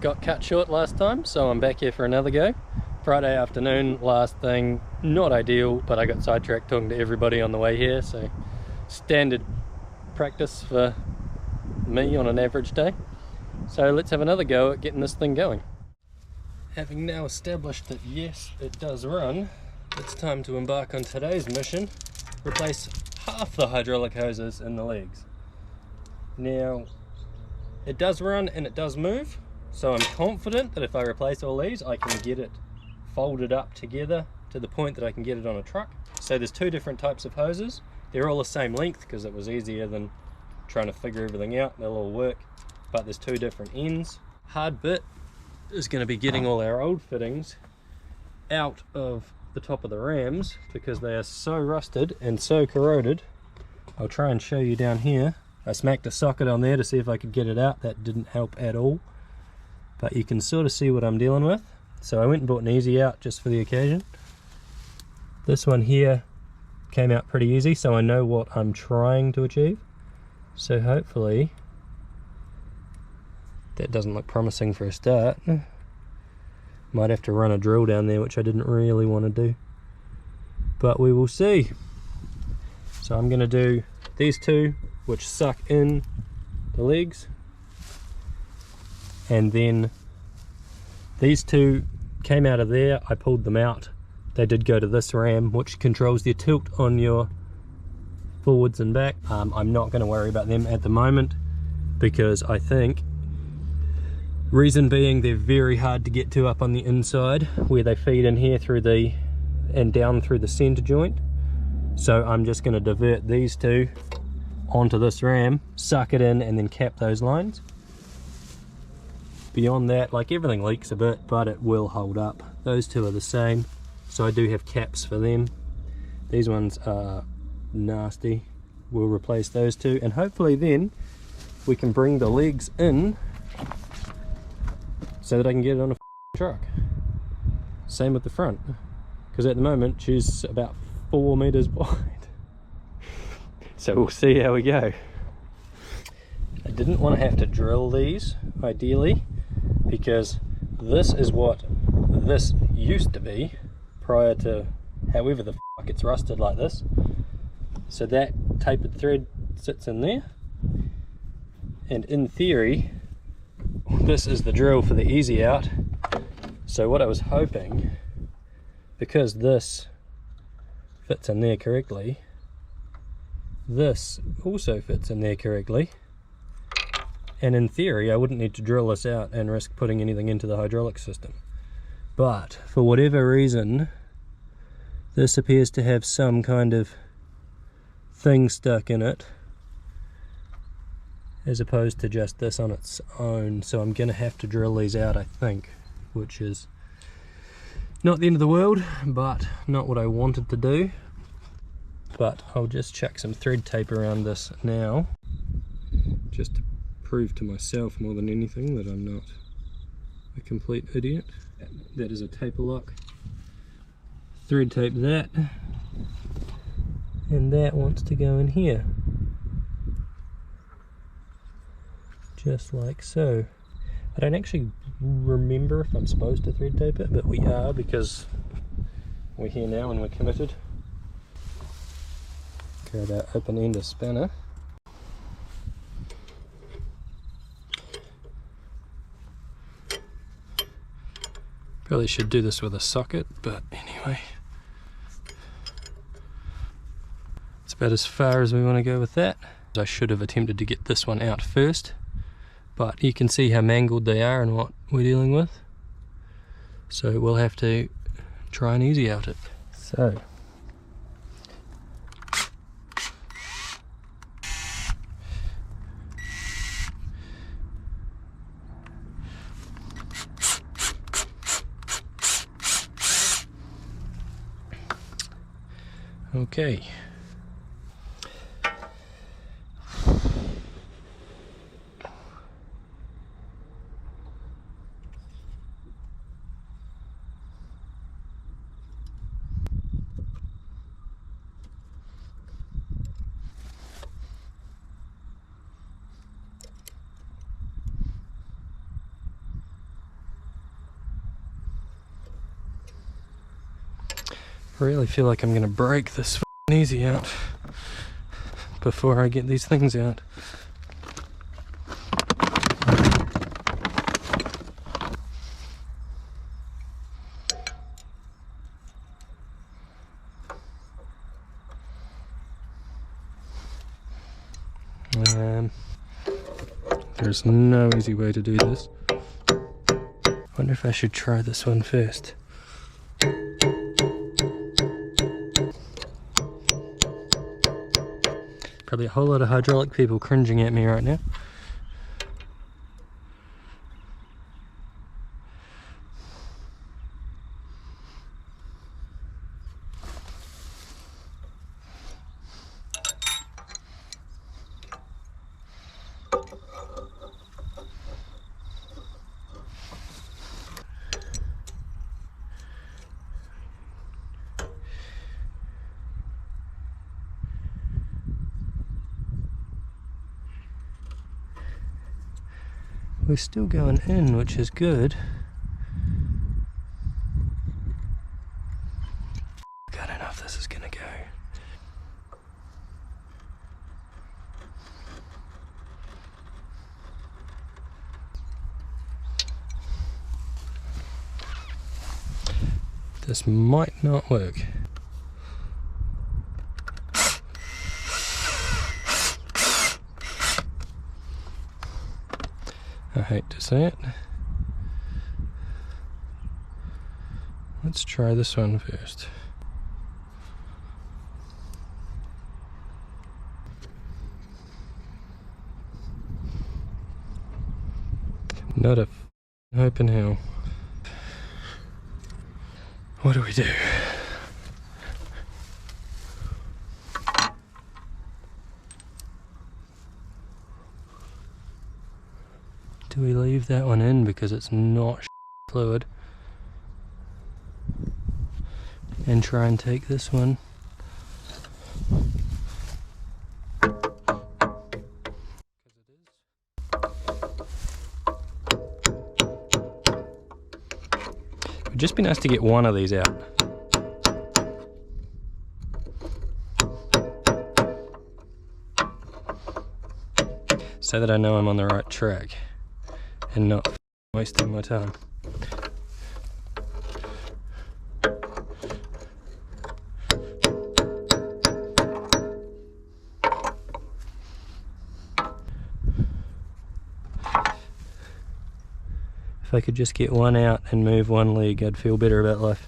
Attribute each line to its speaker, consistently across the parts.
Speaker 1: got cut short last time, so I'm back here for another go. Friday afternoon, last thing, not ideal, but I got sidetracked talking to everybody on the way here, so standard practice for me on an average day. So let's have another go at getting this thing going. Having now established that yes, it does run, it's time to embark on today's mission. Replace half the hydraulic hoses in the legs. Now, it does run and it does move, so I'm confident that if I replace all these, I can get it folded up together to the point that I can get it on a truck. So there's two different types of hoses. They're all the same length because it was easier than trying to figure everything out. They'll all work, but there's two different ends. Hard bit is going to be getting all our old fittings out of the top of the rams because they are so rusted and so corroded. I'll try and show you down here. I smacked a socket on there to see if I could get it out. That didn't help at all, but you can sort of see what I'm dealing with. So I went and bought an easy out just for the occasion. This one here came out pretty easy, so I know what I'm trying to achieve. So hopefully that doesn't look promising for a start. Might have to run a drill down there, which I didn't really want to do, but we will see. So I'm going to do these two, which suck in the legs, and then these two came out of there. I pulled them out. They did go to this ram, which controls the tilt on your forwards and back. I'm not going to worry about them at the moment because I think, reason being, they're very hard to get to up on the inside where they feed in here through the and down through the center joint. So I'm just going to divert these two onto this ram, suck it in, and then cap those lines. Beyond that, like, everything leaks a bit, but it will hold up. Those two are the same, so I do have caps for them. These ones are nasty. We'll replace those two, and hopefully then we can bring the legs in so that I can get it on a truck. Same with the front, because at the moment she's about 4 meters wide. So we'll see how we go. I didn't want to have to drill these, ideally, because this is what this used to be prior to however the fuck it's rusted like this. So that tapered thread sits in there, and in theory this is the drill for the easy out. So what I was hoping, because this fits in there correctly, this also fits in there correctly, and in theory I wouldn't need to drill this out and risk putting anything into the hydraulic system. But for whatever reason, this appears to have some kind of thing stuck in it as opposed to just this on its own. So I'm gonna have to drill these out, I think, which is not the end of the world, but not what I wanted to do. But I'll just chuck some thread tape around this now, just to prove to myself more than anything that I'm not a complete idiot. That is a taper lock. Thread tape that, and that wants to go in here, just like so. I don't actually remember if I'm supposed to thread tape it, but we are, because we're here now and we're committed. Grab our open ender spanner. Probably should do this with a socket, but anyway. It's about as far as we want to go with that. I should have attempted to get this one out first, but you can see how mangled they are and what we're dealing with. So we'll have to try and easy out it. So okay. I really feel like I'm gonna break this f***ing easy out before I get these things out. There's no easy way to do this. Wonder if I should try this one first. Probably a whole lot of hydraulic people cringing at me right now. We're still going in, which is good. I don't know if this is gonna go. This might not work. I hate to say it. Let's try this one first. Not a hope in hell. What do we do? Do we leave that one in because it's not fluid? And try and take this one. It would just be nice to get one of these out. So that I know I'm on the right track and not wasting my time. If I could just get one out and move one leg, I'd feel better about life.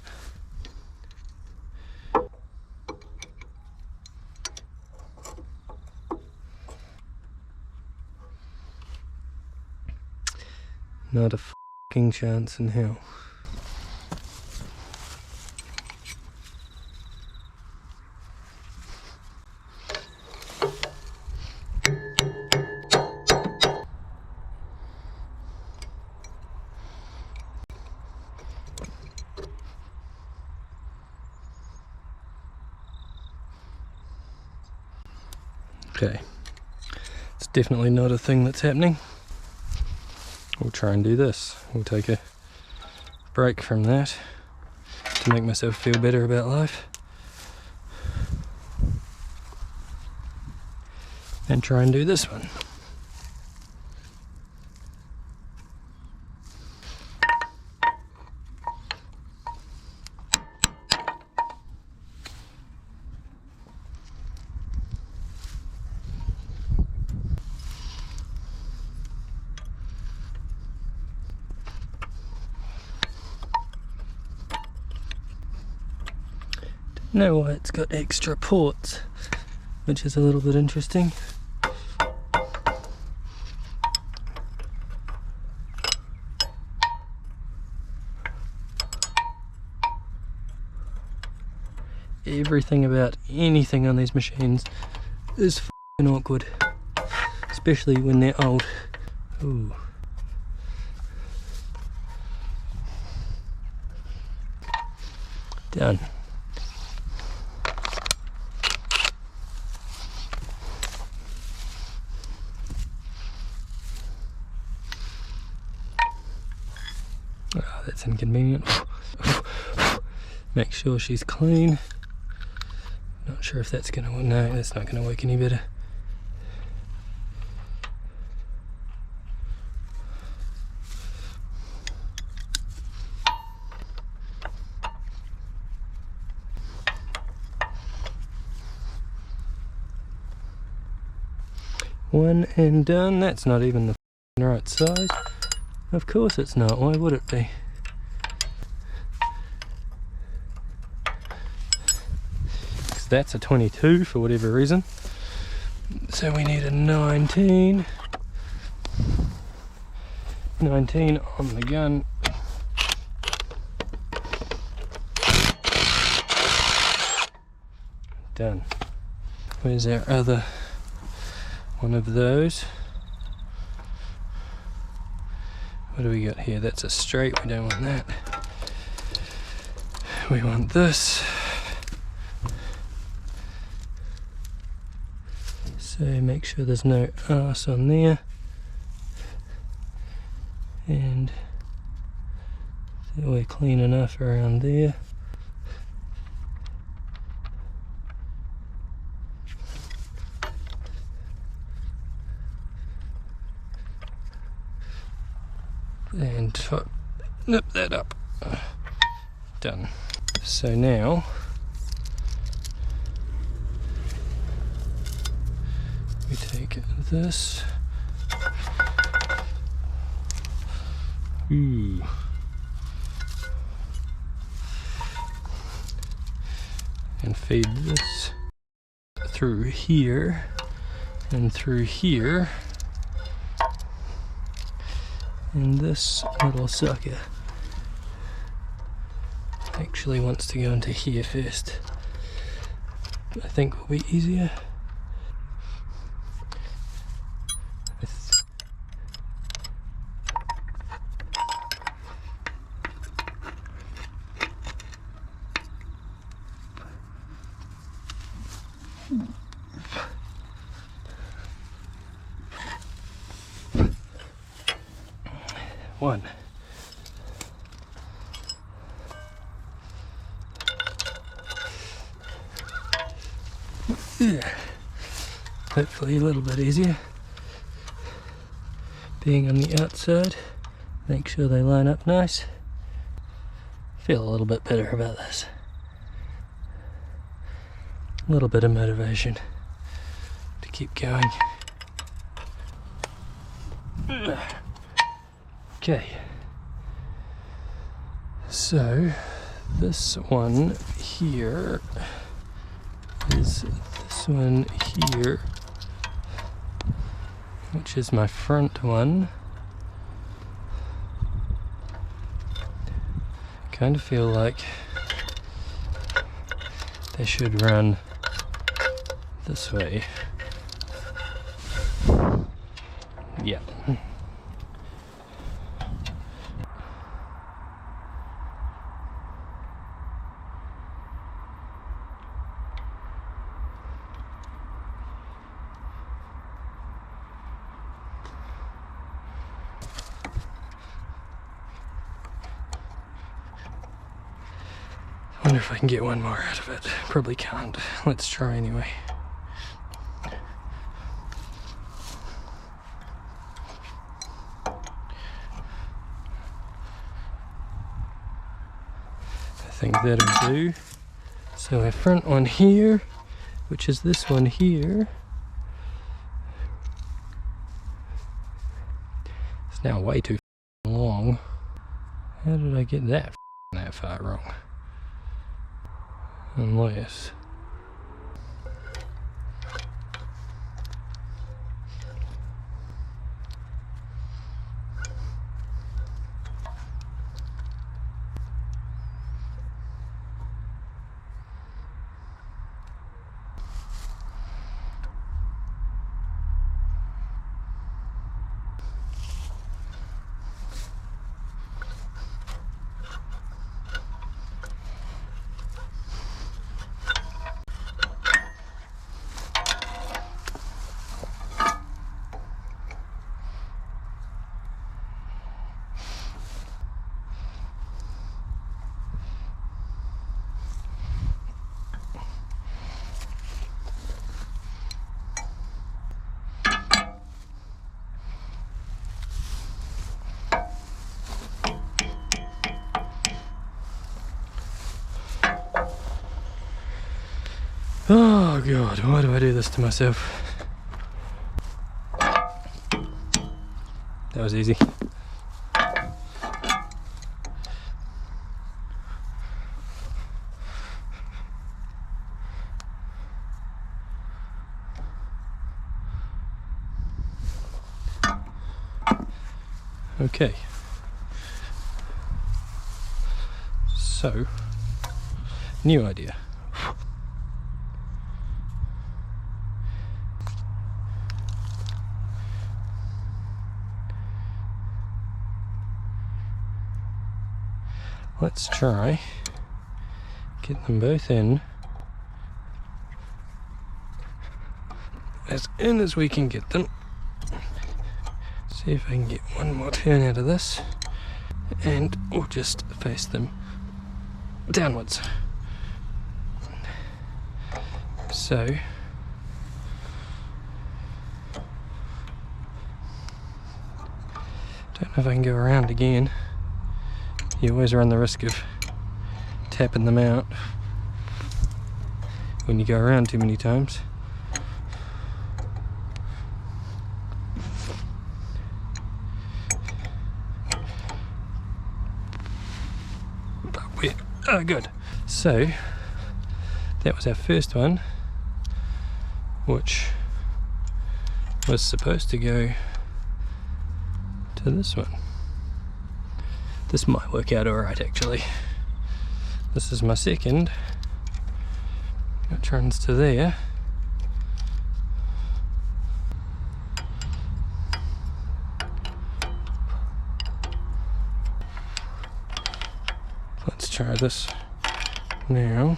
Speaker 1: Not a f***ing chance in hell. Okay, it's definitely not a thing that's happening. We'll try and do this. We'll take a break from that to make myself feel better about life. And try and do this one. Know why it's got extra ports, which is a little bit interesting. Everything about anything on these machines is f***ing awkward, especially when they're old. Ooh. Done. Oh, that's inconvenient. Make sure she's clean. Not sure if that's gonna work. No, that's not gonna work any better. One and done. That's not even the right size. Of course it's not. Why would it be? Because that's a 22 for whatever reason. So we need a 19. 19 on the gun. Done. Where's our other one of those? What do we got here? That's a straight, we don't want that. We want this. So make sure there's no arse on there. And that we're clean enough around there. And nip that up. Done. So now we take this. Ooh. And feed this through here and through here. And this little sucker actually wants to go into here first. I think will be easier. One. Hopefully a little bit easier. Being on the outside, make sure they line up nice. Feel a little bit better about this. A little bit of motivation to keep going. Okay, so this one here is this one here, which is my front one. Kind of feel like they should run this way. Yeah. I wonder if I can get one more out of it. Probably can't. Let's try anyway. I think that'll do. So our front one here, which is this one here, it's now way too long. How did I get that far wrong? Unless Oh god, why do I do this to myself? That was easy. Okay. So, new idea. Let's try get them both in as we can get them. See if I can get one more turn out of this, and we'll just face them downwards. So don't know if I can go around again. You always run the risk of tapping them out when you go around too many times. Oh, good. So that was our first one, which was supposed to go to this one. This might work out alright actually. This is my second, which runs to there. Let's try this now.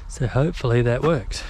Speaker 1: So hopefully that works.